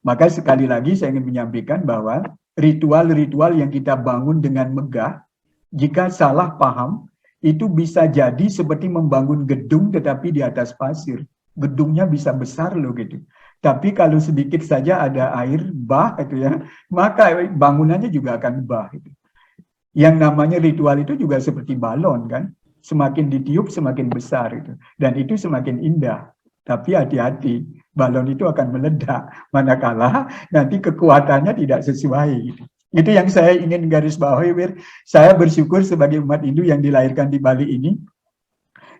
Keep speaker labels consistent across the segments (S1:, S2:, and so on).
S1: Maka sekali lagi saya ingin menyampaikan bahwa ritual-ritual yang kita bangun dengan megah, jika salah paham, itu bisa jadi seperti membangun gedung tetapi di atas pasir. Gedungnya bisa besar loh gitu. Tapi kalau sedikit saja ada air bah itu ya, maka bangunannya juga akan bah itu. Yang namanya ritual itu juga seperti balon kan, semakin ditiup semakin besar itu, dan itu semakin indah. Tapi hati-hati, balon itu akan meledak manakala nanti kekuatannya tidak sesuai gitu. Itu yang saya ingin garis bawahi, Wir. Saya bersyukur sebagai umat Hindu yang dilahirkan di Bali ini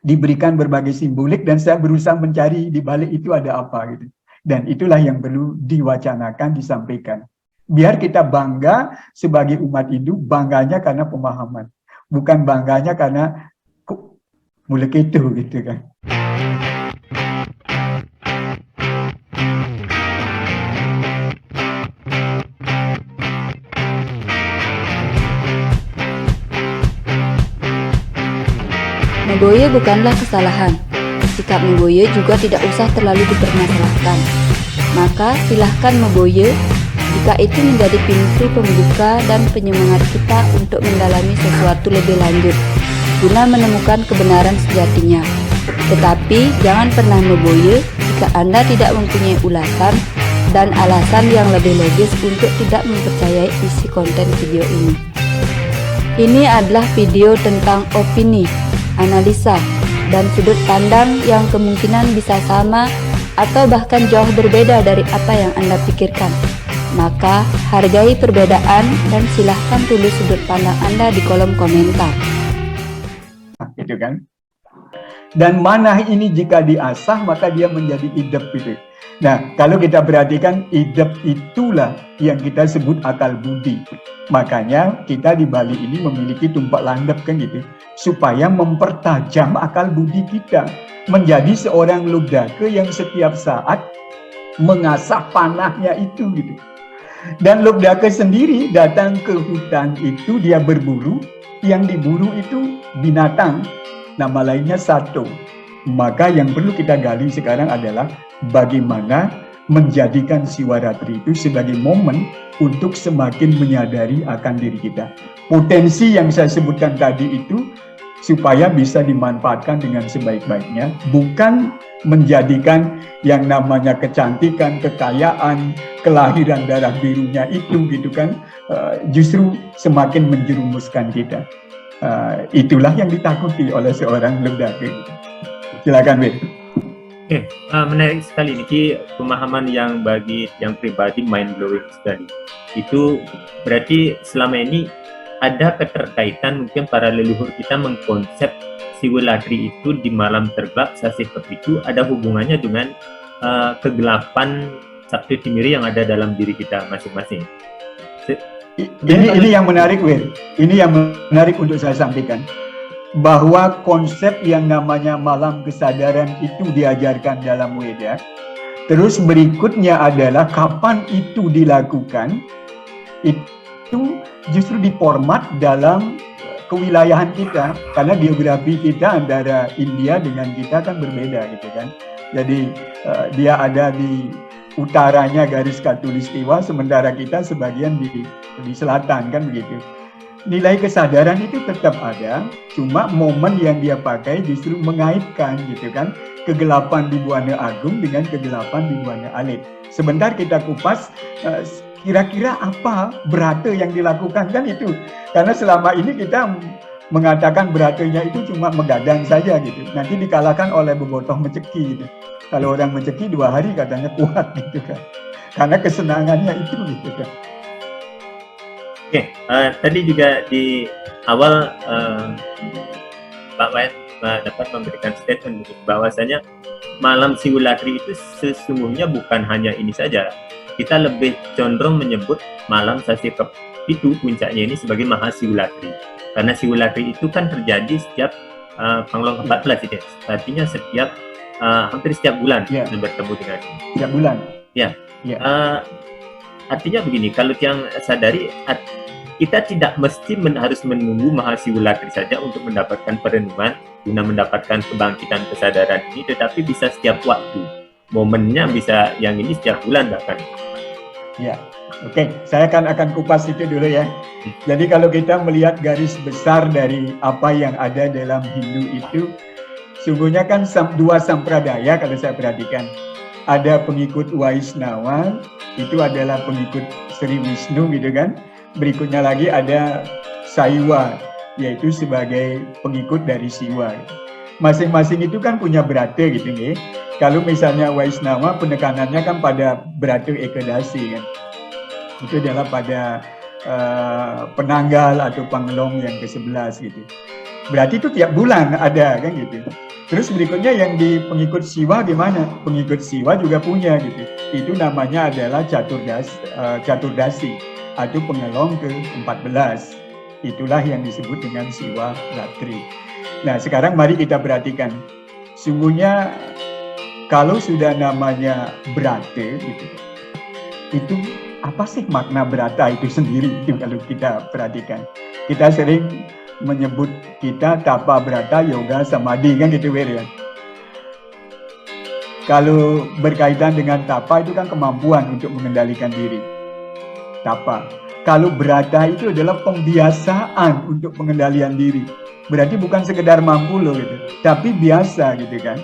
S1: diberikan berbagai simbolik, dan saya berusaha mencari di balik itu ada apa gitu. Dan itulah yang perlu diwacanakan, disampaikan. Biar kita bangga sebagai umat Hindu, bangganya karena pemahaman. Bukan bangganya karena mulai itu gitu kan.
S2: Meboye bukanlah kesalahan. Sikap Meboye juga tidak usah terlalu dipermasalahkan. Maka silahkan Meboye jika itu menjadi pintu pembuka dan penyemangat kita untuk mendalami sesuatu lebih lanjut, guna menemukan kebenaran sejatinya. Tetapi jangan pernah Meboye jika Anda tidak mempunyai ulasan dan alasan yang lebih logis untuk tidak mempercayai isi konten video ini. Ini adalah video tentang opini, analisa, dan sudut pandang yang kemungkinan bisa sama atau bahkan jauh berbeda dari apa yang Anda pikirkan. Maka hargai perbedaan dan silahkan tulis sudut pandang Anda di kolom komentar.
S1: Gitu kan? Dan manah ini jika diasah maka dia menjadi idep gitu. Nah, kalau kita perhatikan idep itulah yang kita sebut akal budi. Makanya kita di Bali ini memiliki tumpak landep kan gitu, supaya mempertajam akal budi kita menjadi seorang lugdake yang setiap saat mengasah panahnya itu gitu. Dan lugdake sendiri datang ke hutan itu dia berburu, yang diburu itu binatang, nama lainnya sato. Maka yang perlu kita gali sekarang adalah bagaimana menjadikan Siwaratri itu sebagai momen untuk semakin menyadari akan diri kita. Potensi yang saya sebutkan tadi itu supaya bisa dimanfaatkan dengan sebaik-baiknya, bukan menjadikan yang namanya kecantikan, kekayaan, kelahiran darah birunya itu gitu kan, justru semakin menjerumuskan kita. Itulah yang ditakuti oleh seorang lugdake. Silakan, Wid.
S3: Oke, menarik sekali ini pemahaman yang bagi yang pribadi mind blowing sekali. Itu berarti selama ini ada keterkaitan mungkin para leluhur kita mengkonsep Siwalatri itu di malam tergelap Sasih Kep itu ada hubungannya dengan kegelapan Sakti Timiri yang ada dalam diri kita masing-masing.
S1: Ini yang menarik, Wir. Ini yang menarik untuk saya sampaikan. Bahwa konsep yang namanya malam kesadaran itu diajarkan dalam Weda. Terus berikutnya adalah kapan itu dilakukan, itu justru diformat dalam kewilayahan kita, karena geografi kita antara India dengan kita kan berbeda gitu kan. Jadi dia ada di utaranya garis khatulistiwa, sementara kita sebagian di selatan kan begitu. Nilai kesadaran itu tetap ada, cuma momen yang dia pakai justru mengaitkan gitu kan, kegelapan di Buana Agung dengan kegelapan di Buana Alit. Sebentar kita kupas kira-kira apa berata yang dilakukan kan itu. Karena selama ini kita mengatakan beratanya itu cuma megadang saja gitu. Nanti dikalahkan oleh bebotoh meceki gitu. Kalau orang meceki 2 hari katanya kuat gitu kan. Karena kesenangannya itu gitu kan.
S3: Oke, tadi juga di awal Pak Wayan dapat memberikan statement bahwasanya malam Siwalatri itu sesungguhnya bukan hanya ini saja. Kita lebih condong menyebut malam Sasih Kep itu puncaknya ini sebagai Maha Siwalatri. Karena Siwalatri itu kan terjadi setiap Panglong ke-14 itu. Artinya hampir setiap bulan bertemu dengan
S1: setiap bulan.
S3: Ya. Artinya begini, kalau yang sadari kita tidak mesti harus menunggu Maha Siwalatri saja untuk mendapatkan perenungan guna mendapatkan kebangkitan kesadaran ini, tetapi bisa setiap waktu. Momennya bisa yang ini setiap bulan bahkan.
S1: Ya, oke. Saya akan kupas itu dulu ya. Jadi kalau kita melihat garis besar dari apa yang ada dalam Hindu itu, sungguhnya kan dua sampradaya kalau saya perhatikan. Ada pengikut Vaishnava, itu adalah pengikut Sri Vishnu gitu kan. Berikutnya lagi ada Saiwa, yaitu sebagai pengikut dari Siwa. Masing-masing itu kan punya brata gitu nih. Kalau misalnya Vaishnava penekanannya kan pada brata Ekadasi kan. Itu adalah pada penanggal atau panglong yang ke-11 gitu. Berarti itu tiap bulan ada kan gitu. Terus berikutnya yang di pengikut Siwa gimana? Pengikut Siwa juga punya gitu. Itu namanya adalah Caturdasi atau pengelong ke-14. Itulah yang disebut dengan Siwa Ratri. Nah sekarang mari kita perhatikan. Sungguhnya kalau sudah namanya brata gitu, itu apa sih makna brata itu sendiri itu kalau kita perhatikan. Kita sering menyebut kita tapa brata yoga samadhi kan gitu ya. Kalau berkaitan dengan tapa itu kan kemampuan untuk mengendalikan diri. Tapa. Kalau brata itu adalah pembiasaan untuk pengendalian diri. Berarti bukan sekedar mampu loh gitu, tapi biasa gitu kan.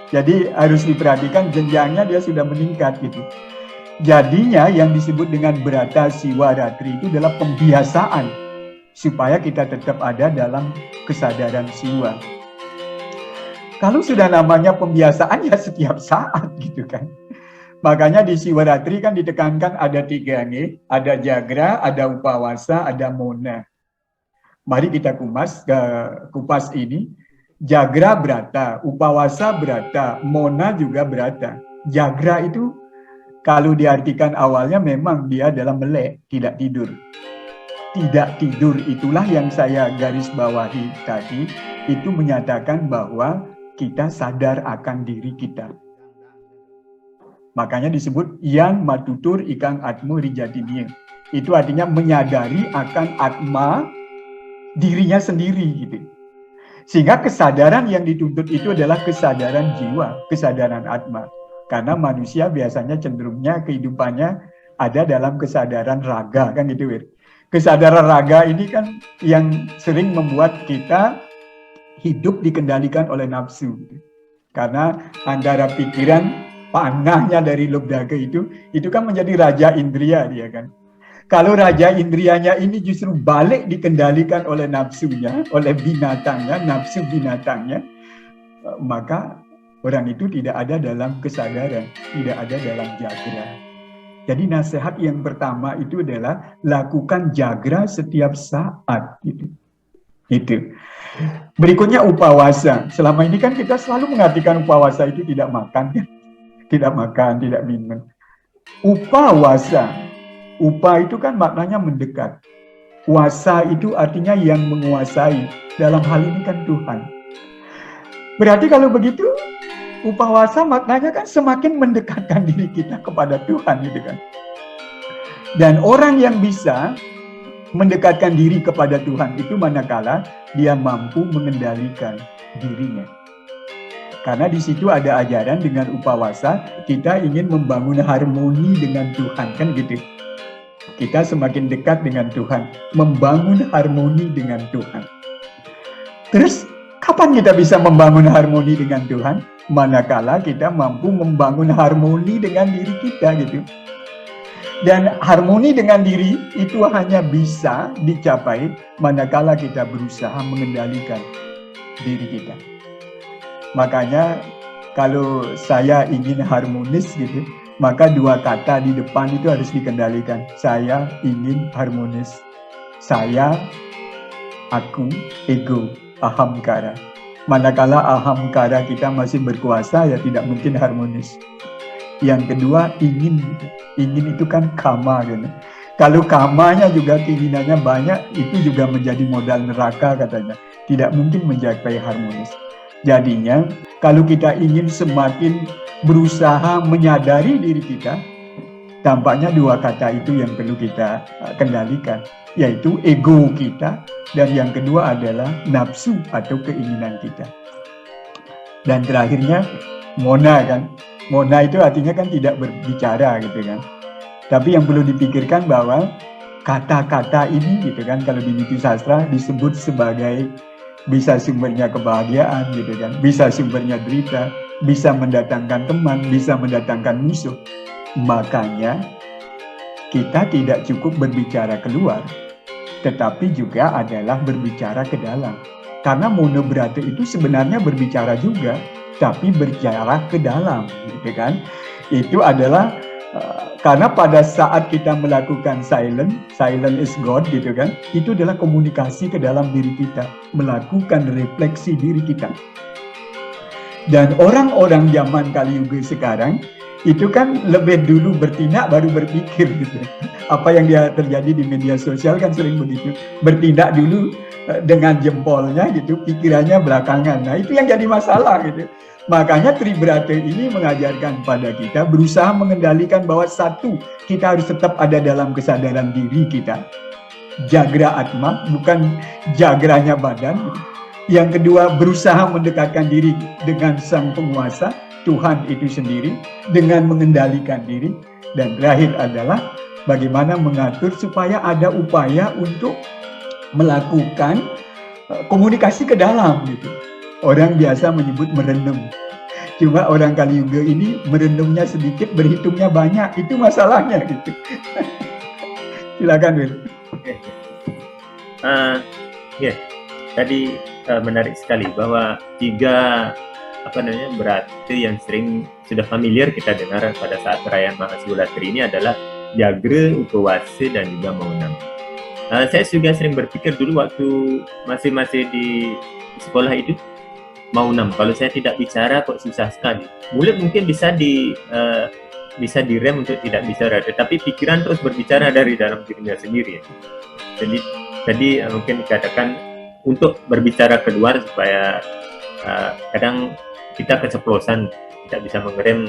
S1: Jadi harus diperhatikan jenjangnya dia sudah meningkat gitu. Jadinya yang disebut dengan brata Siwa Ratri itu adalah pembiasaan supaya kita tetap ada dalam kesadaran Siwa. Kalau sudah namanya pembiasaan ya setiap saat gitu kan. Makanya di Siwa Ratri kan ditekankan ada 3 nih, ada Jagra, ada Upawasa, ada Mona. Mari kita kupas ini. Jagra brata, Upawasa brata, Mona juga brata. Jagra itu kalau diartikan awalnya memang dia dalam melek, tidak tidur. Tidak tidur itulah yang saya garis bawahi tadi, itu menyatakan bahwa kita sadar akan diri kita. Makanya disebut yang matutur ikang atmo rijatinya. Itu artinya menyadari akan atma dirinya sendiri gitu. Sehingga kesadaran yang dituntut itu adalah kesadaran jiwa, kesadaran atma. Karena manusia biasanya cenderungnya kehidupannya ada dalam kesadaran raga kan gitu. Kesadaran raga ini kan yang sering membuat kita hidup dikendalikan oleh nafsu. Karena antara pikiran panahnya dari lobdaga itu kan menjadi raja indria dia kan. Kalau raja indrianya ini justru balik dikendalikan oleh nafsunya, oleh binatangnya, nafsu binatangnya, maka orang itu tidak ada dalam kesadaran, tidak ada dalam jagra. Jadi nasihat yang pertama itu adalah lakukan jagra setiap saat gitu. Itu. Berikutnya upawasa. Selama ini kan kita selalu mengartikan upawasa itu tidak makan kan? Tidak makan, tidak minum. Upawasa. Upa itu kan maknanya mendekat. Wasa itu artinya yang menguasai. Dalam hal ini kan Tuhan. Berarti kalau begitu, upawasa maknanya kan semakin mendekatkan diri kita kepada Tuhan gitu kan. Dan orang yang bisa mendekatkan diri kepada Tuhan itu manakala dia mampu mengendalikan dirinya. Karena di situ ada ajaran dengan upawasa, kita ingin membangun harmoni dengan Tuhan kan gitu. Kita semakin dekat dengan Tuhan, membangun harmoni dengan Tuhan. Terus, kapan kita bisa membangun harmoni dengan Tuhan? Manakala kita mampu membangun harmoni dengan diri kita gitu. Dan harmoni dengan diri itu hanya bisa dicapai manakala kita berusaha mengendalikan diri kita. Makanya kalau saya ingin harmonis gitu, maka 2 kata di depan itu harus dikendalikan. Saya ingin harmonis. Saya, aku, ego, ahamkara. Manakala ahamkara kita masih berkuasa, ya tidak mungkin harmonis. Yang kedua, ingin. Ingin itu kan kama. Gitu. Kalau kamanya juga keinginannya banyak, itu juga menjadi modal neraka katanya. Tidak mungkin mencapai harmonis. Jadinya, kalau kita ingin semakin berusaha menyadari diri kita, tampaknya 2 kata itu yang perlu kita kendalikan, yaitu ego kita, dan yang kedua adalah nafsu atau keinginan kita. Dan terakhirnya, mona kan. Mona itu artinya kan tidak berbicara gitu kan. Tapi yang perlu dipikirkan bahwa kata-kata ini gitu kan, kalau di Niti Sastra disebut sebagai bisa sumbernya kebahagiaan gitu kan, bisa sumbernya derita, bisa mendatangkan teman, bisa mendatangkan musuh. Makanya kita tidak cukup berbicara keluar, tetapi juga adalah berbicara ke dalam. Karena monobrata itu sebenarnya berbicara juga, tapi berbicara ke dalam, gitu kan? Itu adalah karena pada saat kita melakukan silent is God, gitu kan? Itu adalah komunikasi ke dalam diri kita, melakukan refleksi diri kita. Dan orang-orang zaman Kali Yuga sekarang itu kan lebih dulu bertindak baru berpikir gitu. Apa yang dia terjadi di media sosial kan sering begitu. Bertindak dulu dengan jempolnya gitu, pikirannya belakangan. Nah, itu yang jadi masalah gitu. Makanya Tribrata ini mengajarkan pada kita berusaha mengendalikan bahwa satu, kita harus tetap ada dalam kesadaran diri kita. Jagra atma, bukan jagranya badan. Yang kedua, berusaha mendekatkan diri dengan Sang Penguasa, Tuhan itu sendiri, dengan mengendalikan diri. Dan terakhir adalah bagaimana mengatur supaya ada upaya untuk melakukan komunikasi ke dalam gitu. Orang biasa menyebut merenung. Cuma orang Kali Yuga ini merenungnya sedikit, berhitungnya banyak. Itu masalahnya gitu. Silakan, Will.
S3: Tadi menarik sekali bahwa tiga berarti yang sering sudah familiar kita dengar pada saat perayaan Mahasiwalatri ini adalah Jagra, Upawasa, dan juga Maunam. Saya juga sering berpikir dulu waktu masih di sekolah itu, Maunam, kalau saya tidak bicara kok susah sekali. Mulut mungkin bisa direm untuk tidak bicara, tetapi pikiran terus berbicara dari dalam dirinya sendiri. Jadi mungkin dikatakan untuk berbicara keluar supaya kadang kita keceplosan, tidak bisa mengerem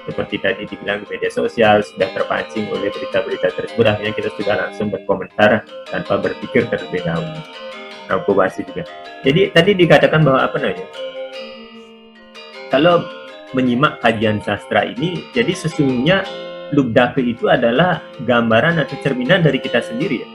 S3: seperti tadi dibilang di media sosial, sudah terpancing oleh berita-berita tersebut, akhirnya kita sudah langsung berkomentar tanpa berpikir terlebih dahulu. Upawasa juga. Jadi tadi dikatakan bahwa kalau menyimak kajian sastra ini, jadi sesungguhnya Lubdaka itu adalah gambaran atau cerminan dari kita sendiri ya.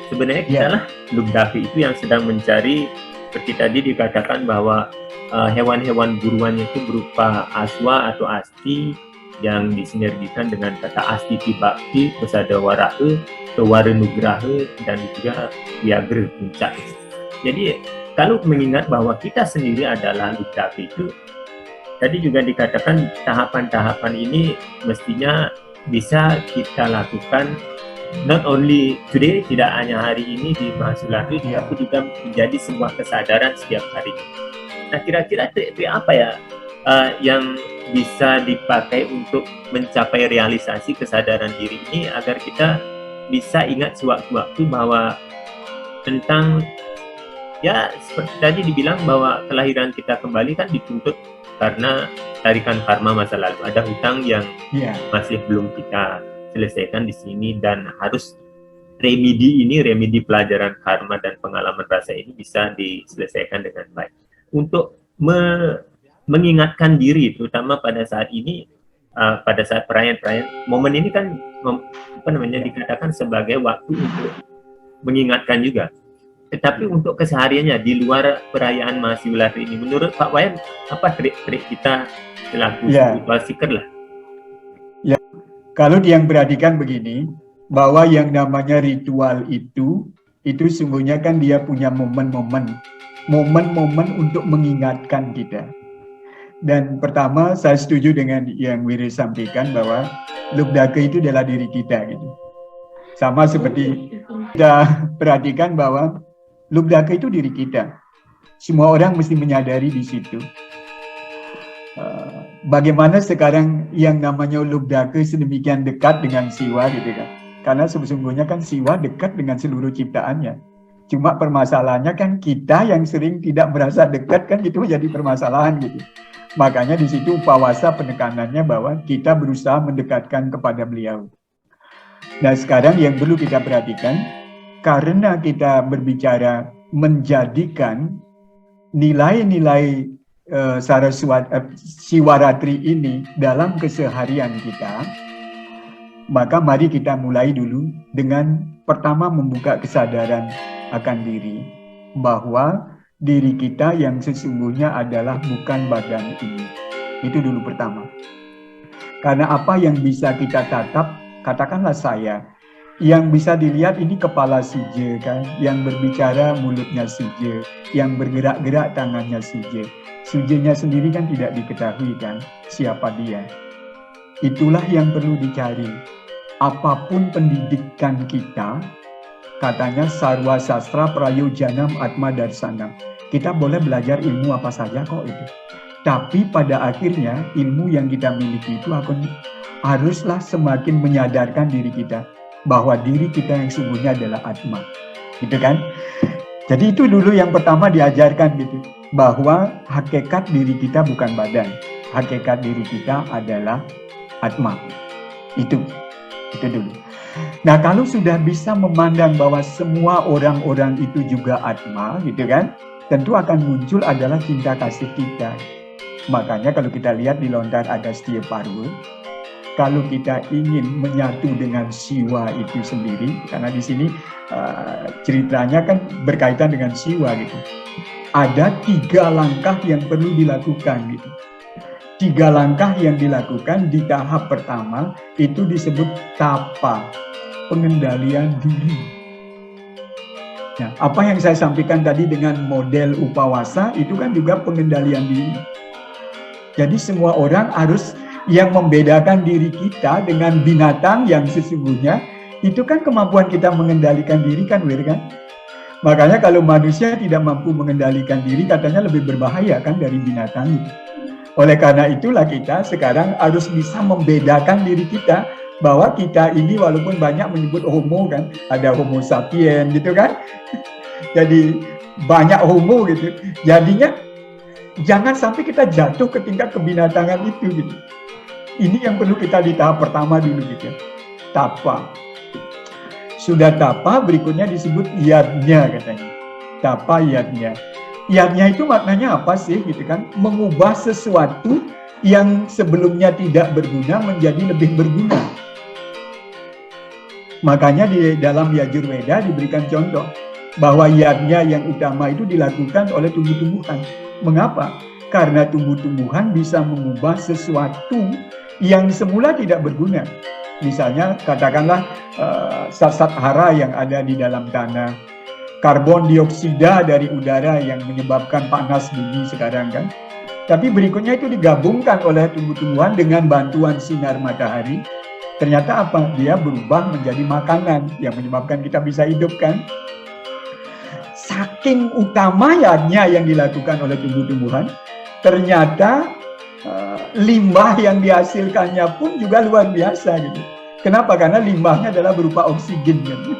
S3: Sebenarnya kita lah Lubdaka itu yang sedang mencari, seperti tadi dikatakan bahwa hewan-hewan buruannya itu berupa aswa atau asti yang disinergikan dengan kata astiti bakti, pesadawarahe, kewarenugrahe, dan juga wiagra puncak. Jadi kalau mengingat bahwa kita sendiri adalah Lubdaka itu, tadi juga dikatakan tahapan-tahapan ini mestinya bisa kita lakukan not only today, tidak hanya hari ini di Mahasiwalatri, tapi juga menjadi sebuah kesadaran setiap hari. Nah, kira-kira trik apa ya yang bisa dipakai untuk mencapai realisasi kesadaran diri ini agar kita bisa ingat sewaktu-waktu bahwa tentang seperti tadi dibilang bahwa kelahiran kita kembali kan dituntut karena tarikan karma masa lalu, ada hutang yang masih belum kita selesaikan di sini, dan harus remedi pelajaran karma dan pengalaman rasa ini bisa diselesaikan dengan baik. Untuk mengingatkan diri, terutama pada saat ini, pada saat perayaan-perayaan, momen ini kan dikatakan sebagai waktu untuk mengingatkan juga. Tetapi untuk kesehariannya di luar perayaan Mahasiwalatri ini, menurut Pak Wayan, apa trik-trik kita selaku spiritual seeker lah?
S1: Kalau yang perhatikan begini, bahwa yang namanya ritual itu sungguhnya kan dia punya momen-momen untuk mengingatkan kita. Dan pertama, saya setuju dengan yang Wiri sampaikan bahwa Lubdaka itu adalah diri kita gitu. Sama seperti kita perhatikan bahwa Lubdaka itu diri kita. Semua orang mesti menyadari di situ. Bagaimana sekarang yang namanya Lubdaka sedemikian dekat dengan Siwa gitu kan. Karena sesungguhnya kan Siwa dekat dengan seluruh ciptaannya. Cuma permasalahannya kan kita yang sering tidak merasa dekat, kan itu menjadi permasalahan gitu. Makanya di situ Upawasa penekanannya bahwa kita berusaha mendekatkan kepada beliau. Nah, sekarang yang perlu kita perhatikan, karena kita berbicara menjadikan nilai-nilai Siwaratri ini dalam keseharian kita, Maka mari kita mulai dulu dengan pertama membuka kesadaran akan diri bahwa diri kita yang sesungguhnya adalah bukan badan ini. Itu dulu pertama. Karena apa yang bisa kita tatap, katakanlah saya, yang bisa dilihat ini kepala si J kan, yang berbicara mulutnya si J, yang bergerak-gerak tangannya si J. Si J-nya sendiri kan tidak diketahui kan siapa dia. Itulah yang perlu dicari. Apapun pendidikan kita, katanya sarwa sastra prayojanam atma darsanam. Kita boleh belajar ilmu apa saja kok itu. Tapi pada akhirnya ilmu yang kita miliki itu haruslah semakin menyadarkan diri kita bahwa diri kita yang sungguhnya adalah atma. Gitu kan? Jadi itu dulu yang pertama diajarkan gitu. Bahwa hakikat diri kita bukan badan. Hakikat diri kita adalah atma. Itu dulu. Nah, kalau sudah bisa memandang bahwa semua orang-orang itu juga atma, gitu kan, tentu akan muncul adalah cinta kasih kita. Makanya kalau kita lihat di lontar Agastya Parwa, kalau kita ingin menyatu dengan siwa itu sendiri, karena di sini ceritanya kan berkaitan dengan siwa gitu. Ada 3 langkah yang perlu dilakukan gitu. 3 langkah yang dilakukan di tahap pertama itu disebut tapa, pengendalian diri. Nah, apa yang saya sampaikan tadi dengan model upawasa itu kan juga pengendalian diri. Jadi semua orang harus, yang membedakan diri kita dengan binatang yang sesungguhnya itu kan kemampuan kita mengendalikan diri kan, Wir kan? Makanya kalau manusia tidak mampu mengendalikan diri katanya lebih berbahaya kan dari binatang itu. Oleh karena itulah kita sekarang harus bisa membedakan diri kita bahwa kita ini walaupun banyak menyebut homo kan, ada homo sapien gitu kan. Jadi banyak homo gitu. Jadinya jangan sampai kita jatuh ke tingkat kebinatangan itu gitu. Ini yang perlu kita di tahap pertama dulu gitu. Tapa. Sudah tapa, berikutnya disebut yadnya katanya. Tapa yadnya. Yadnya itu maknanya apa sih gitu kan? Mengubah sesuatu yang sebelumnya tidak berguna menjadi lebih berguna. Makanya di dalam Yajurveda diberikan contoh bahwa yadnya yang utama itu dilakukan oleh tumbuh-tumbuhan. Mengapa? Karena tumbuh-tumbuhan bisa mengubah sesuatu yang semula tidak berguna. Misalnya katakanlah sat-sat hara yang ada di dalam tanah, karbon dioksida dari udara yang menyebabkan panas bumi sekarang kan. Tapi berikutnya itu digabungkan oleh tumbuh-tumbuhan dengan bantuan sinar matahari. Ternyata apa? Dia berubah menjadi makanan yang menyebabkan kita bisa hidup kan. Saking utamanya yang dilakukan oleh tumbuh-tumbuhan, ternyata limbah yang dihasilkannya pun juga luar biasa gitu. Kenapa? Karena limbahnya adalah berupa oksigen gitu.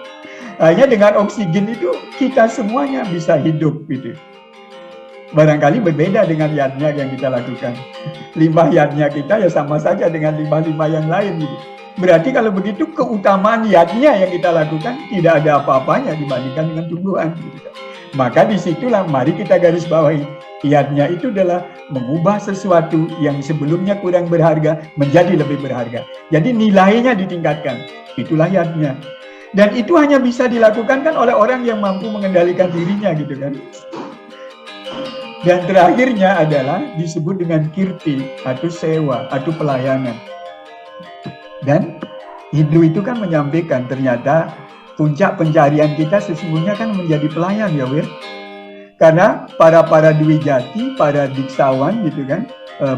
S1: Hanya dengan oksigen itu kita semuanya bisa hidup gitu. Barangkali berbeda dengan yadnya yang kita lakukan. Limbah yadnya kita ya sama saja dengan limbah-limbah yang lain gitu. Berarti kalau begitu keutamaan yadnya yang kita lakukan tidak ada apa-apanya dibandingkan dengan tumbuhan gitu. Maka disitulah mari kita garis bawahi. Yadnya itu adalah mengubah sesuatu yang sebelumnya kurang berharga menjadi lebih berharga. Jadi nilainya ditingkatkan. Itulah yadnya. Dan itu hanya bisa dilakukan kan oleh orang yang mampu mengendalikan dirinya gitu kan. Dan terakhirnya adalah disebut dengan kirti atau sewa atau pelayanan. Dan Hindu itu kan menyampaikan ternyata puncak pencarian kita sesungguhnya kan menjadi pelayan ya Wir. Karena para Dwijati, para diksawan gitu kan,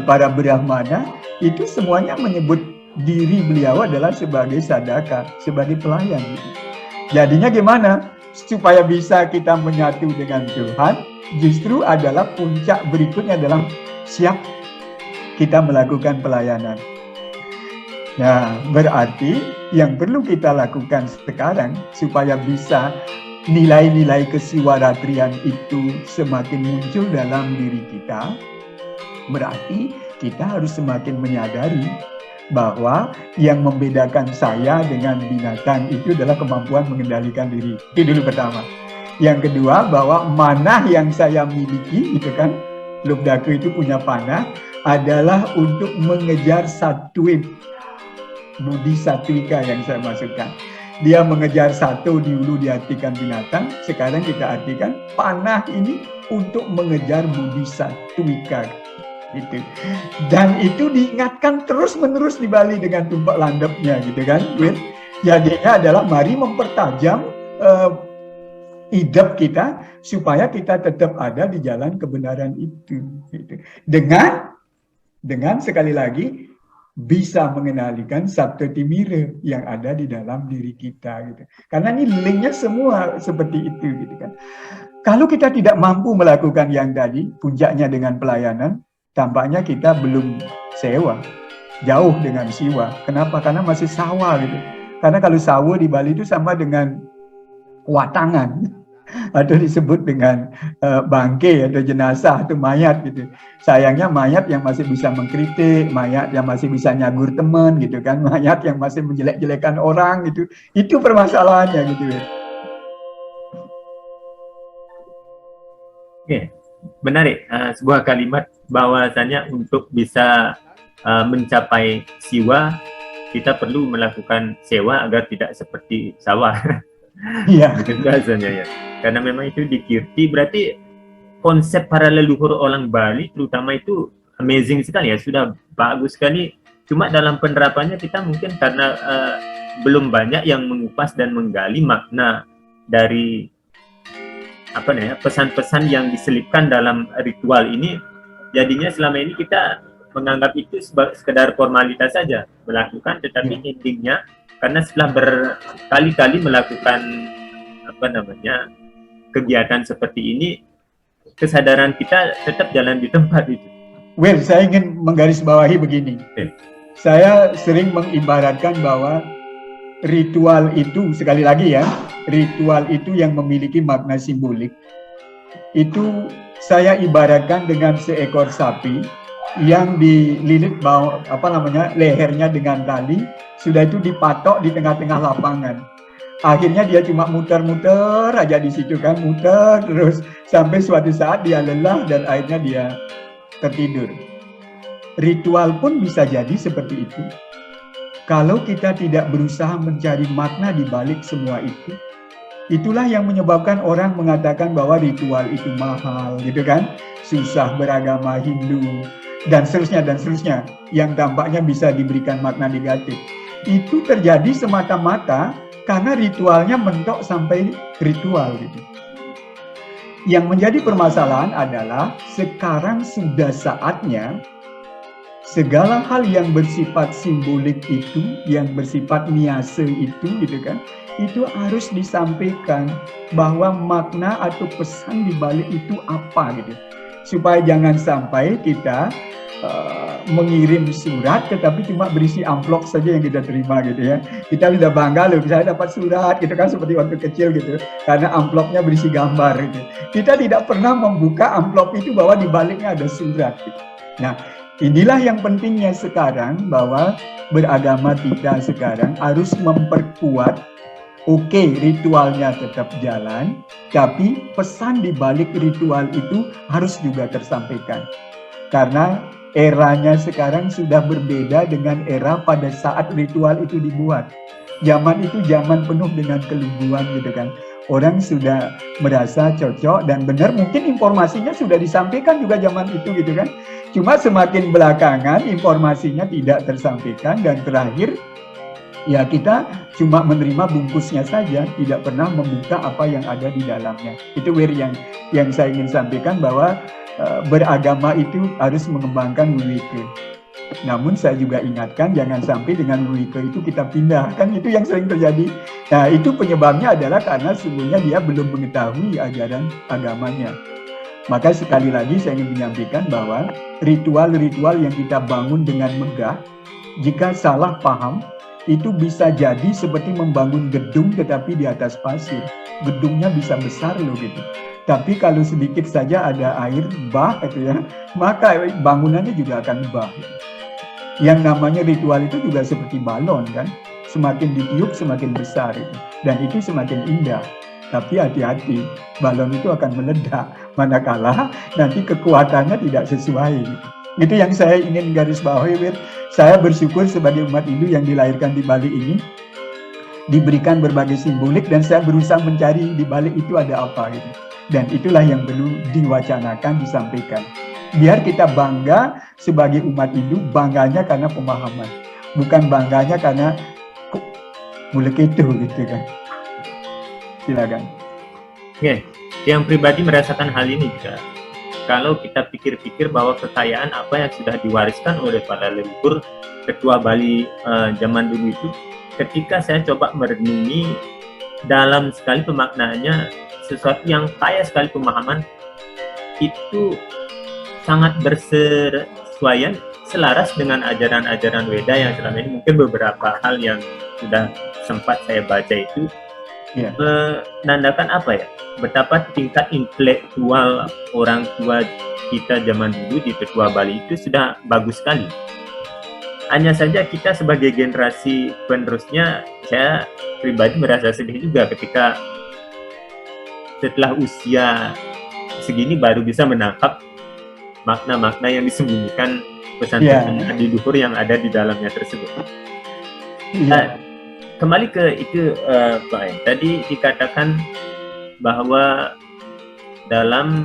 S1: para brahmana itu semuanya menyebut diri beliau adalah sebagai sadaka, sebagai pelayan gitu. Jadinya gimana? Supaya bisa kita menyatu dengan Tuhan, justru adalah puncak berikutnya adalah siap kita melakukan pelayanan. Nah, berarti yang perlu kita lakukan sekarang supaya bisa nilai-nilai kesiwaratrian itu semakin muncul dalam diri kita, berarti kita harus semakin menyadari bahwa yang membedakan saya dengan binatang itu adalah kemampuan mengendalikan diri. Itu dulu pertama. Yang kedua, bahwa manah yang saya miliki, itu kan, Lubdaku itu punya panah, adalah untuk mengejar satwin. Budi Satwika yang saya maksudkan. Dia mengejar satu dulu diartikan binatang, sekarang kita artikan panah ini untuk mengejar Budi Satwika. Gitu. Dan itu diingatkan terus-menerus di Bali dengan tumpak landepnya gitu kan. Jadinya adalah mari mempertajam hidup kita supaya kita tetap ada di jalan kebenaran itu. Gitu. Dengan sekali lagi bisa mengenalikan Sabta Timira yang ada di dalam diri kita. Gitu. Karena ini linknya semua seperti itu. Gitu kan. Kalau kita tidak mampu melakukan yang tadi, puncaknya dengan pelayanan, tampaknya kita belum sewa, jauh dengan siwa. Kenapa? Karena masih sawa gitu. Karena kalau sawa di Bali itu sama dengan watangan atau disebut dengan bangke atau jenazah atau mayat gitu. Sayangnya mayat yang masih bisa mengkritik, mayat yang masih bisa nyagur teman gitu kan, mayat yang masih menjelek-jelekan orang gitu. Itu permasalahannya gitu ya.
S3: Oke. Menarik, sebuah kalimat bahwasanya untuk bisa mencapai siwa kita perlu melakukan sewa agar tidak seperti sawah.
S1: Iya.
S3: Begitu bahasanya ya. Karena memang itu dikirti, berarti konsep para leluhur orang Bali terutama itu amazing sekali ya, sudah bagus sekali. Cuma dalam penerapannya kita mungkin karena belum banyak yang mengupas dan menggali makna dari pesan-pesan yang diselipkan dalam ritual ini, jadinya selama ini kita menganggap itu sekedar formalitas saja melakukan, tetapi endingnya karena setelah berkali-kali melakukan kegiatan seperti ini, kesadaran kita tetap jalan di tempat itu.
S1: Well, saya ingin menggarisbawahi begini. Saya sering mengibaratkan bahwa ritual itu, sekali lagi ya, ritual itu yang memiliki makna simbolik. Itu saya ibaratkan dengan seekor sapi yang dililit lehernya dengan tali, sudah itu dipatok di tengah-tengah lapangan. Akhirnya dia cuma muter-muter aja di situ kan, muter terus sampai suatu saat dia lelah dan akhirnya dia tertidur. Ritual pun bisa jadi seperti itu. Kalau kita tidak berusaha mencari makna di balik semua itu, itulah yang menyebabkan orang mengatakan bahwa ritual itu mahal, gitu kan, susah beragama Hindu, dan seterusnya, yang tampaknya bisa diberikan makna negatif. Itu terjadi semata-mata karena ritualnya mentok sampai ritual, gitu. Yang menjadi permasalahan adalah sekarang sudah saatnya segala hal yang bersifat simbolik itu, yang bersifat niase itu, gitu kan, itu harus disampaikan bahwa makna atau pesan di balik itu apa, gitu. Supaya jangan sampai kita mengirim surat tetapi cuma berisi amplop saja yang kita terima, gitu ya. Kita sudah bangga loh, saya dapat surat, gitu kan, seperti waktu kecil gitu, karena amplopnya berisi gambar, gitu. Kita tidak pernah membuka amplop itu bahwa di baliknya ada surat, gitu. Nah, inilah yang pentingnya sekarang, bahwa beragama kita sekarang harus memperkuat, oke, ritualnya tetap jalan, tapi pesan di balik ritual itu harus juga tersampaikan. Karena eranya sekarang sudah berbeda dengan era pada saat ritual itu dibuat. Zaman itu zaman penuh dengan keluguan, gitu kan. Orang sudah merasa cocok dan benar, mungkin informasinya sudah disampaikan juga zaman itu, gitu kan. Cuma semakin belakangan informasinya tidak tersampaikan dan terakhir ya kita cuma menerima bungkusnya saja, tidak pernah membuka apa yang ada di dalamnya. Itu yang saya ingin sampaikan, bahwa beragama itu harus mengembangkan wike. Namun saya juga ingatkan jangan sampai dengan wike itu kita pindah, kan itu yang sering terjadi. Nah, itu penyebabnya adalah karena sesungguhnya dia belum mengetahui ajaran agamanya. Maka sekali lagi saya ingin menyampaikan bahwa ritual-ritual yang kita bangun dengan megah, jika salah paham, itu bisa jadi seperti membangun gedung tetapi di atas pasir. Gedungnya bisa besar loh, gitu. Tapi kalau sedikit saja ada air bah, gitu ya, maka bangunannya juga akan bah. Yang namanya ritual itu juga seperti balon kan, semakin ditiup semakin besar itu, dan itu semakin indah. Tapi hati-hati, balon itu akan meledak manakala nanti kekuatannya tidak sesuai, gitu. Itu yang saya ingin garis bawahi, Wir. Saya bersyukur sebagai umat Hindu yang dilahirkan di Bali ini diberikan berbagai simbolik, dan saya berusaha mencari di balik itu ada apa gitu. Dan itulah yang perlu diwacanakan, disampaikan. Biar kita bangga sebagai umat Hindu, bangganya karena pemahaman, bukan bangganya karena mulek itu gitu kan. Silakan.
S3: Oke, yang pribadi merasakan hal ini juga. Kalau kita pikir-pikir bahwa kekayaan apa yang sudah diwariskan oleh para leluhur ketua Bali zaman dulu itu, ketika saya coba merenungi dalam sekali pemaknaannya, sesuatu yang kaya sekali pemahaman, itu sangat bersesuaian, selaras dengan ajaran-ajaran Weda yang selama ini mungkin beberapa hal yang sudah sempat saya baca itu menandakan apa ya, betapa tingkat intelektual orang tua kita zaman dulu di tetua Bali itu sudah bagus sekali. Hanya saja kita sebagai generasi penerusnya, saya pribadi merasa sedih juga ketika setelah usia segini baru bisa menangkap makna-makna yang disembunyikan pesan-pesan leluhur yang ada di dalamnya tersebut. Kembali ke itu, Pak, tadi dikatakan bahwa dalam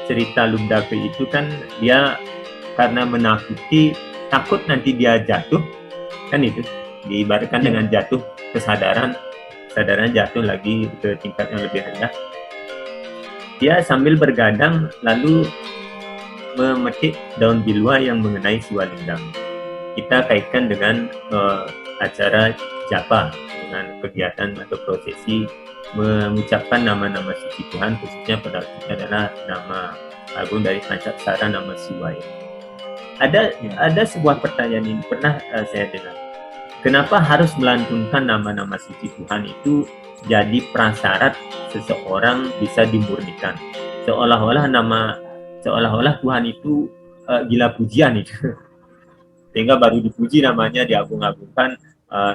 S3: cerita Lumdake itu kan dia karena menakuti, takut nanti dia jatuh, kan itu diibaratkan dengan jatuh kesadaran jatuh lagi ke tingkat yang lebih rendah. Dia sambil bergadang lalu memetik daun bilwa yang mengenai Siwa Lindang. Kita kaitkan dengan acara japa, dengan kegiatan atau prosesi mengucapkan nama-nama suci Tuhan, khususnya pada waktu itu adalah nama agung dari Pancaksara, nama Siwa. Ada sebuah pertanyaan ini pernah saya dengar. Kenapa harus melantunkan nama-nama suci Tuhan itu jadi prasyarat seseorang bisa dimurnikan? Seolah-olah Tuhan itu gila pujian itu. Sehingga baru dipuji namanya, diagung-agungkan,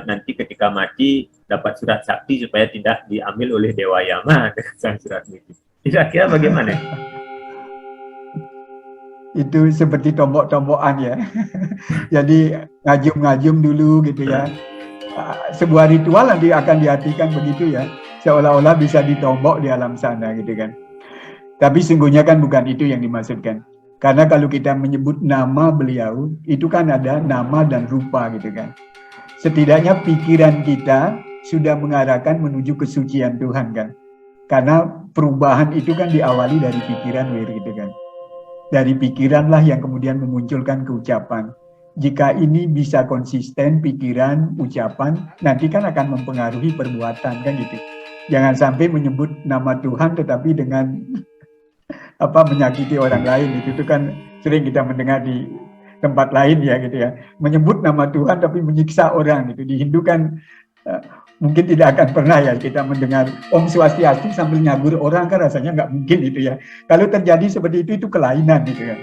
S3: nanti ketika mati dapat surat sakti supaya tidak diambil oleh Dewa Yama dengan surat itu. Kira-kira bagaimana?
S1: Itu seperti tombok-tombokan ya. Jadi ngajum-ngajum dulu gitu ya. Sebuah ritual nanti akan diartikan begitu ya, seolah-olah bisa ditombok di alam sana gitu kan. Tapi sungguhnya kan bukan itu yang dimaksudkan. Karena kalau kita menyebut nama beliau, itu kan ada nama dan rupa gitu kan. Setidaknya pikiran kita sudah mengarahkan menuju kesucian Tuhan kan. Karena perubahan itu kan diawali dari pikiran gitu kan. Dari pikiranlah yang kemudian memunculkan keucapan. Jika ini bisa konsisten pikiran, ucapan, nanti kan akan mempengaruhi perbuatan kan gitu. Jangan sampai menyebut nama Tuhan tetapi dengan menyakiti orang lain gitu. Itu kan sering kita mendengar di tempat lain ya gitu ya. Menyebut nama Tuhan tapi menyiksa orang gitu. Di Hindu kan mungkin tidak akan pernah ya kita mendengar Om Swastiastu sambil nyagur orang, kan rasanya nggak mungkin gitu ya. Kalau terjadi seperti itu kelainan gitu kan.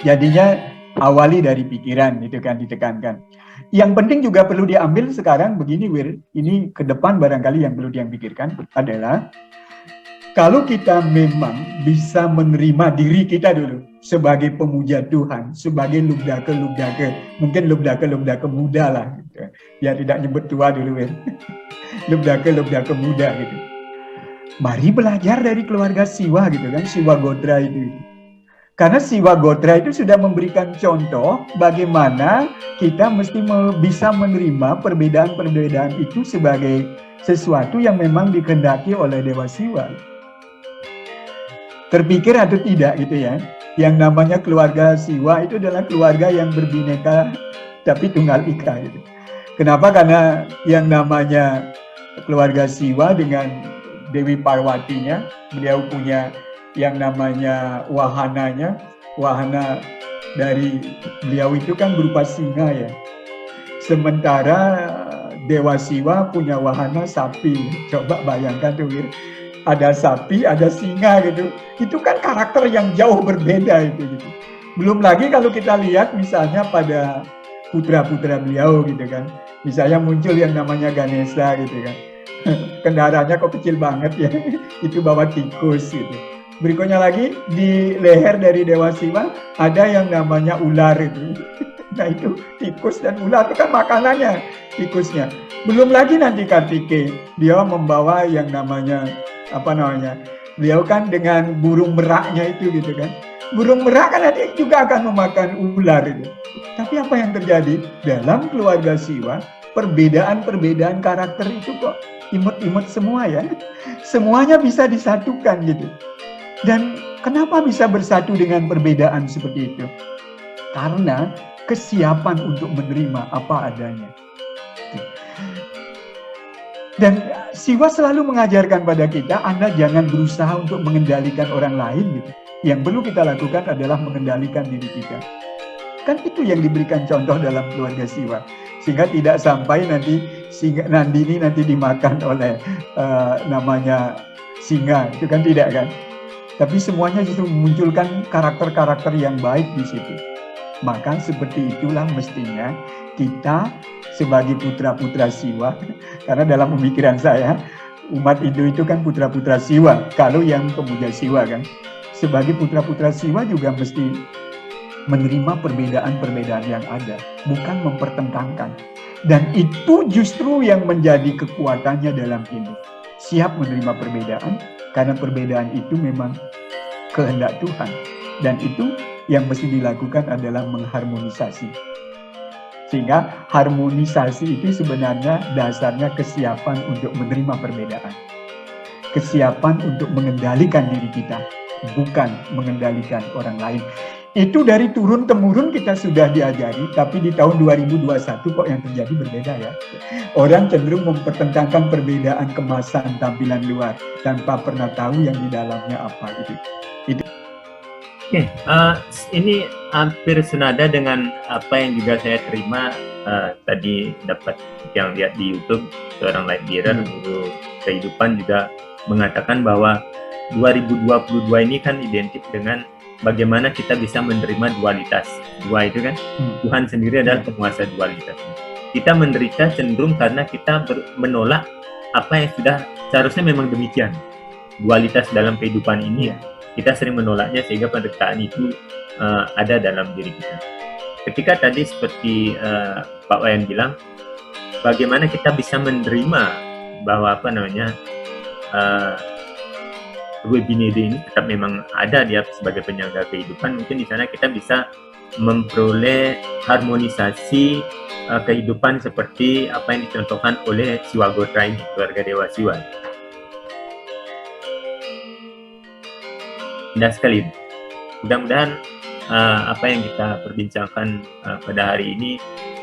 S1: Jadinya awali dari pikiran gitu kan, ditekankan. Yang penting juga perlu diambil sekarang begini Wir, ini ke depan barangkali yang perlu dipikirkan adalah kalau kita memang bisa menerima diri kita dulu sebagai pemuja Tuhan, sebagai Lumdake, mungkin Lumdake muda lah, gitu. Ya tidak nyebut tua dulu, Lumdake muda gitu. Mari belajar dari keluarga Siwa gitu kan, Siwa Gotra itu. Karena Siwa Gotra itu sudah memberikan contoh bagaimana kita mesti bisa menerima perbedaan-perbedaan itu sebagai sesuatu yang memang dikehendaki oleh Dewa Siwa. Terpikir atau tidak gitu ya, yang namanya keluarga Siwa itu adalah keluarga yang berbineka tapi tunggal ika gitu. Kenapa? Karena yang namanya keluarga Siwa dengan Dewi Parwatinya, beliau punya yang namanya wahana dari beliau itu kan berupa singa ya. Sementara Dewa Siwa punya wahana sapi. Coba bayangkan tuh, ada sapi, ada singa gitu. Itu kan karakter yang jauh berbeda itu gitu. Belum lagi kalau kita lihat misalnya pada putra-putra beliau gitu kan. Misalnya muncul yang namanya Ganesha gitu kan. Kendaraannya kok kecil banget ya. Itu bawa tikus gitu. Berikutnya lagi di leher dari Dewa Siwa ada yang namanya ular itu. Nah itu tikus dan ular itu kan makanannya tikusnya. Belum lagi nanti Kartike, dia membawa yang namanya beliau kan dengan burung meraknya itu gitu kan. Burung merak kan nanti juga akan memakan ular itu. Tapi apa yang terjadi dalam keluarga Siwa? Perbedaan-perbedaan karakter itu kok imut-imut semua ya. Semuanya bisa disatukan gitu. Dan kenapa bisa bersatu dengan perbedaan seperti itu? Karena kesiapan untuk menerima apa adanya. Dan Siwa selalu mengajarkan pada kita, Anda jangan berusaha untuk mengendalikan orang lain gitu. Yang perlu kita lakukan adalah mengendalikan diri kita. Kan itu yang diberikan contoh dalam keluarga Siwa. Sehingga tidak sampai nanti Nandini nanti dimakan oleh namanya singa. Itu kan tidak kan? Tapi semuanya justru memunculkan karakter-karakter yang baik di situ. Maka seperti itulah mestinya kita sebagai putra-putra Siwa, karena dalam pemikiran saya, umat Hindu itu kan putra-putra Siwa, kalau yang pemuja Siwa kan. Sebagai putra-putra Siwa juga mesti menerima perbedaan-perbedaan yang ada, bukan mempertentangkan. Dan itu justru yang menjadi kekuatannya dalam hidup. Siap menerima perbedaan, karena perbedaan itu memang kehendak Tuhan. Dan itu yang mesti dilakukan adalah mengharmonisasi. Sehingga harmonisasi itu sebenarnya dasarnya kesiapan untuk menerima perbedaan. Kesiapan untuk mengendalikan diri kita, bukan mengendalikan orang lain. Itu dari turun-temurun kita sudah diajari, tapi di tahun 2021 kok yang terjadi berbeda ya. Orang cenderung mempertentangkan perbedaan kemasan tampilan luar, tanpa pernah tahu yang di dalamnya apa gitu.
S3: Oke, ini hampir senada dengan apa yang juga saya terima tadi dapat yang lihat di YouTube, seorang light bearer guru kehidupan juga mengatakan bahwa 2022 ini kan identik dengan bagaimana kita bisa menerima dualitas. Dua itu kan, Tuhan sendiri adalah penguasa dualitas. Kita menderita cenderung karena kita menolak apa yang sudah seharusnya memang demikian. Dualitas dalam kehidupan ini, kita sering menolaknya sehingga penderitaan itu ada dalam diri kita. Ketika tadi seperti Pak Wayan bilang, bagaimana kita bisa menerima bahwa Rubinide ini tetap memang ada dia sebagai penyangga kehidupan. Mungkin di sana kita bisa memperoleh harmonisasi kehidupan seperti apa yang dicontohkan oleh Siwa Gotra ini, keluarga Dewa Siwa. Indah sekali. Mudah-mudahan apa yang kita perbincangkan pada hari ini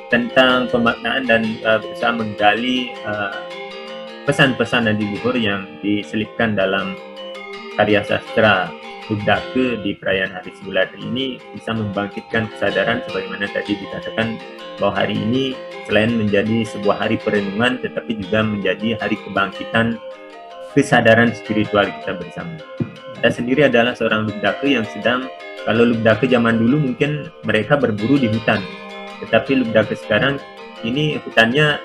S3: tentang pemaknaan dan berusaha menggali pesan-pesan dan leluhur yang diselipkan dalam karya sastra Lubdake di perayaan Hari Siulatri ini bisa membangkitkan kesadaran sebagaimana tadi dikatakan bahwa hari ini selain menjadi sebuah hari perenungan tetapi juga menjadi hari kebangkitan kesadaran spiritual kita bersama. Saya sendiri adalah seorang Lubdake yang sedang, kalau Lubdake zaman dulu mungkin mereka berburu di hutan, tetapi Lubdake sekarang ini hutannya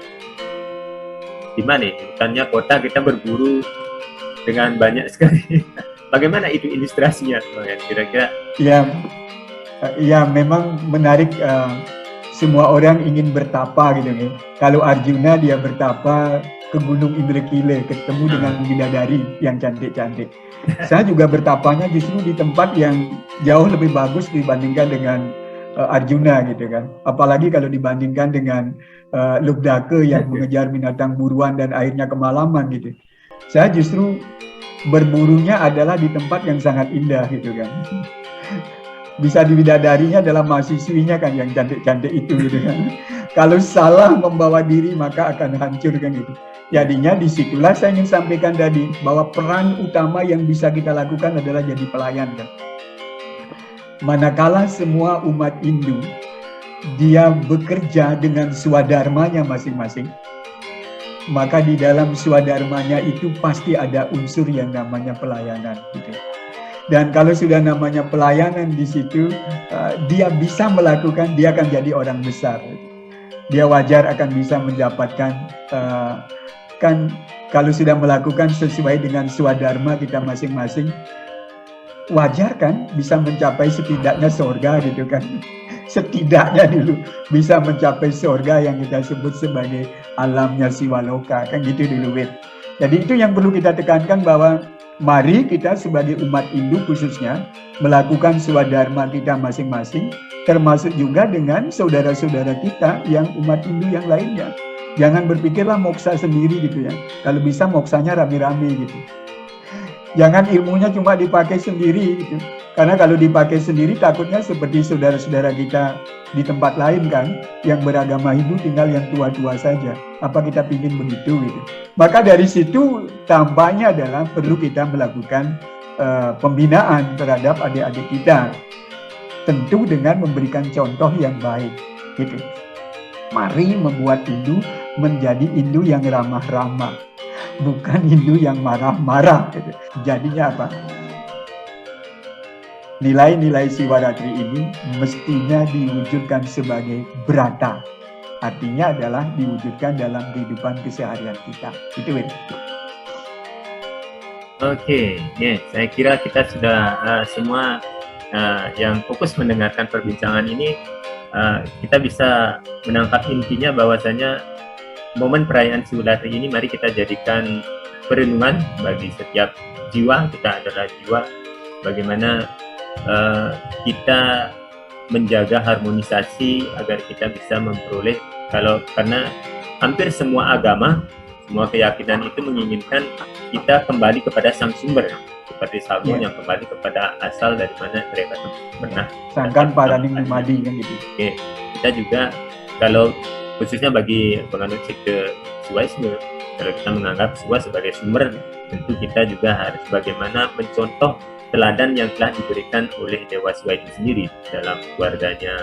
S3: di mana? Hutannya kota, kita berburu dengan banyak sekali. Bagaimana itu ilustrasinya, kira-kira? Ya, memang menarik. Semua orang ingin bertapa gitu nih. Kalau Arjuna dia bertapa ke Gunung Indrakila, ketemu dengan bidadari yang cantik-cantik. Saya juga bertapanya justru di tempat yang jauh lebih bagus dibandingkan dengan Arjuna gitu kan. Apalagi kalau dibandingkan dengan Lubdake yang mengejar binatang buruan dan akhirnya kemalaman gitu. Saya justru berburunya adalah di tempat yang sangat indah gitu kan. Bisa dibidadarinya dalam mahasiswinya kan yang cantik-cantik itu gitu kan. Kalau salah membawa diri maka akan hancur kan gitu. Jadinya disitulah saya ingin sampaikan tadi bahwa peran utama yang bisa kita lakukan adalah jadi pelayan kan. Manakala semua umat Hindu dia bekerja dengan swadharmanya masing-masing, maka di dalam swadharmanya itu pasti ada unsur yang namanya pelayanan gitu. Dan kalau sudah namanya pelayanan di situ, dia bisa melakukan, dia akan jadi orang besar. Dia wajar akan bisa mendapatkan, kan kalau sudah melakukan sesuai dengan swadharma kita masing-masing,
S1: wajar kan bisa mencapai setidaknya surga gitu kan. Setidaknya dulu bisa mencapai surga yang kita sebut sebagai alamnya siwaloka kan gitu dulu Wid. Jadi itu yang perlu kita tekankan bahwa mari kita sebagai umat Hindu khususnya melakukan swadharma kita masing-masing, termasuk juga dengan saudara-saudara kita yang umat Hindu yang lainnya. Jangan berpikirlah moksa sendiri gitu ya. Kalau bisa moksanya rame-rame gitu. Jangan ilmunya cuma dipakai sendiri gitu. Karena kalau dipakai sendiri takutnya seperti saudara-saudara kita di tempat lain kan, yang beragama Hindu tinggal yang tua-tua saja. Apa kita ingin begitu gitu. Maka dari situ tampaknya adalah perlu kita melakukan pembinaan terhadap adik-adik kita. Tentu dengan memberikan contoh yang baik gitu. Mari membuat Hindu menjadi Hindu yang ramah-ramah. Bukan Hindu yang marah-marah. Gitu. Jadinya apa? Nilai-nilai Siwaratri ini mestinya diwujudkan sebagai brata. Artinya adalah diwujudkan dalam kehidupan keseharian kita. Itu Win.
S3: Oke, saya kira kita sudah semua yang fokus mendengarkan perbincangan ini, kita bisa menangkap intinya bahwasanya momen perayaan Siwaratri ini mari kita jadikan perenungan bagi setiap jiwa. Kita adalah jiwa, bagaimana kita menjaga harmonisasi agar kita bisa memperoleh, karena hampir semua agama, semua keyakinan itu menginginkan kita kembali kepada sang sumber, seperti Salmon yang kembali kepada asal dari mana mereka pernah.
S1: Sangkan Paraning Madi kan gitu.
S3: Oke, kita juga kalau khususnya bagi penganut sekte Siwaisme, kalau kita menganggap Siwa sebagai sumber, tentu kita juga harus bagaimana mencontoh teladan yang telah diberikan oleh Dewa Siwa itu sendiri dalam keluarganya.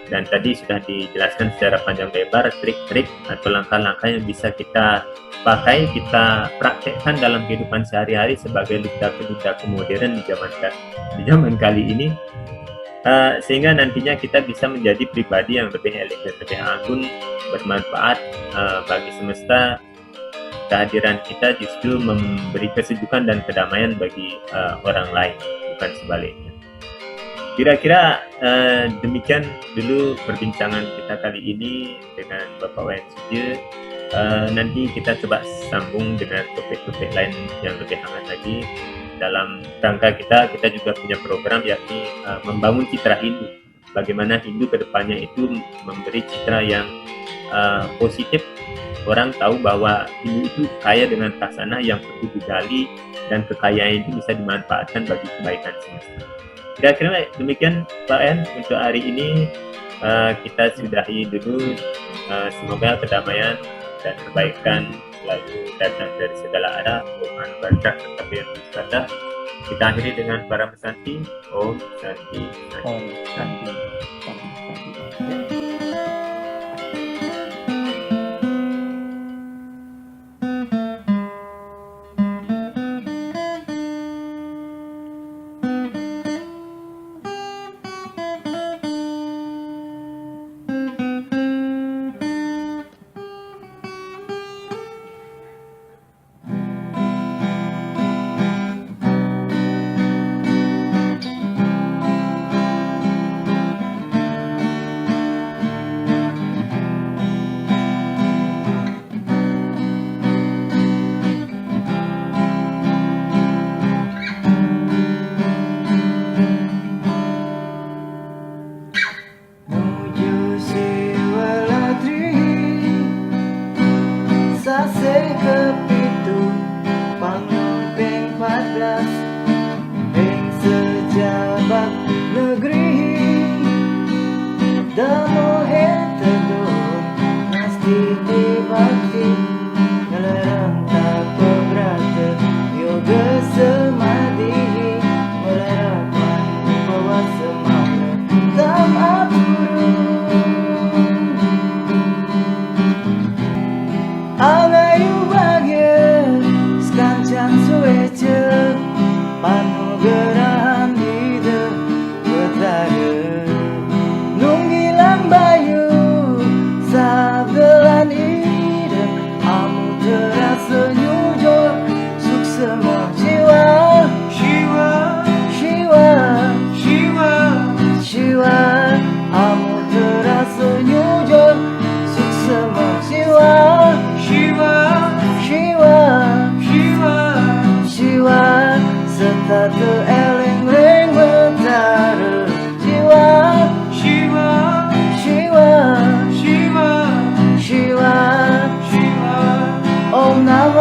S3: Dan tadi sudah dijelaskan secara panjang lebar trik-trik atau langkah-langkah yang bisa kita pakai, kita praktekkan dalam kehidupan sehari-hari sebagai ludaku-ludaku modern di zaman kali ini, sehingga nantinya kita bisa menjadi pribadi yang lebih elegan, lebih anggun, bermanfaat bagi semesta. Kehadiran kita justru memberi kesejukan dan kedamaian bagi orang lain, bukan sebaliknya. Kira-kira demikian dulu perbincangan kita kali ini dengan Bapak Wayan Sudje. Nanti kita coba sambung dengan topik-topik lain yang lebih hangat lagi. Dalam rangka kita juga punya program, yakni membangun citra Hindu. Bagaimana Hindu kedepannya itu memberi citra yang positif. Orang tahu bahwa Hindu itu kaya dengan khasana yang perlu digali, dan kekayaan itu bisa dimanfaatkan bagi kebaikan semesta. Kira-kira demikian Pak En untuk hari ini. Kita sudahi dulu. Semoga kedamaian dan kebaikan selalu datang dari segala arah. Om Barca tetap yang berkata. Kita akhiri dengan para pesanti. Om Santi.
S1: Om Santi.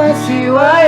S4: Namah Shivaya.